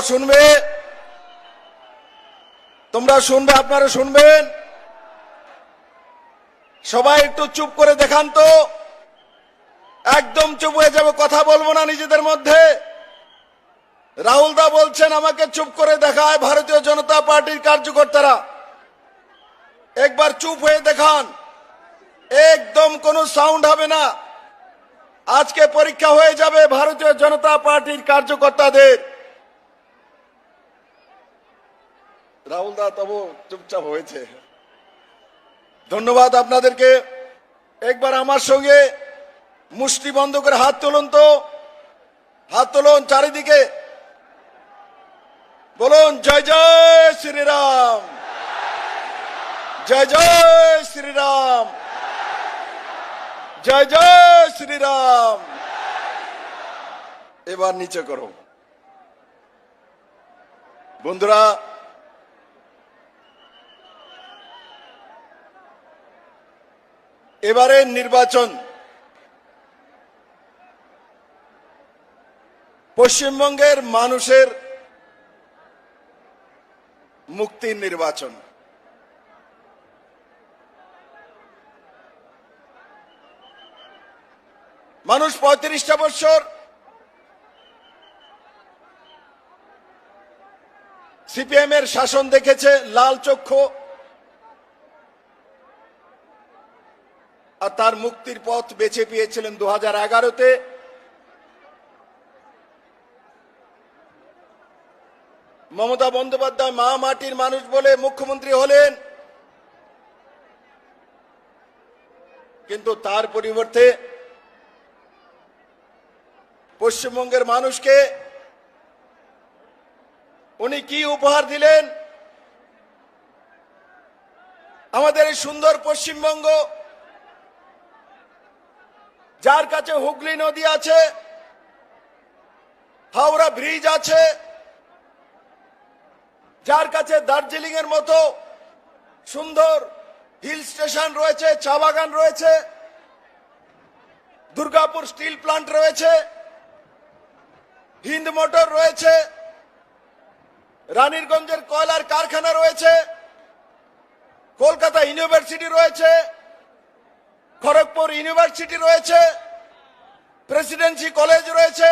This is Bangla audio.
শুনবে, তোমরা শুনবে, আপনারা শুনবেন। সবাই একটু চুপ করে দেখান তো, একদম চুপ হয়ে যাবে, কথা বলবো না নিজেদের মধ্যে। রাহুল দা বলছেন আমাকে চুপ করে দেখায় ভারতীয় জনতা পার্টির কার্যকর্তারা। একবার চুপ হয়ে দেখান, একদম কোনো সাউন্ড হবে না। আজকে পরীক্ষা হয়ে যাবে ভারতীয় জনতা পার্টির কার্যকর্তাদের। রাহুল দা তবু চুপচাপ হয়েছে। ধন্যবাদ আপনাদেরকে। একবার আমার সঙ্গে মুষ্টি বন্ধ করে হাত তুলুন তো, হাত তুলুন চারিদিকে, বলুন জয় জয় শ্রীরাম, জয় জয় শ্রীরাম, জয় জয় শ্রীরাম। এবার নিচে করো বন্ধুরা। এবারে নির্বাচন পশ্চিমবঙ্গের মানুষের মুক্তির নির্বাচন। মানুষ ৩৫টা বছর সিপিএম এর শাসন দেখেছে লাল চক্ষু, আর তার মুক্তির পথ বেছে পেয়েছিলেন 2011-তে। মমতা বন্দ্যোপাধ্যায় মা মাটির মানুষ বলে মুখ্যমন্ত্রী হলেন, কিন্তু তার পরিবর্তে পশ্চিমবঙ্গের মানুষকে উনি কি উপহার দিলেন? আমাদের এই সুন্দর পশ্চিমবঙ্গ, যার কাছে হুগলি নদী আছে, হাওড়া ব্রিজ আছে, যার কাছে দার্জিলিং এর মতো সুন্দর হিল স্টেশন রয়েছে, চা বাগান রয়েছে, দুর্গাপুর স্টিল প্লান্ট রয়েছে, হিন্দ মোটর রয়েছে, রানীরগঞ্জের কয়লার কারখানা রয়েছে, কলকাতা ইউনিভার্সিটি রয়েছে, খড়গপুর ইউনিভার্সিটি রয়েছে, প্রেসিডেন্সি কলেজ রয়েছে,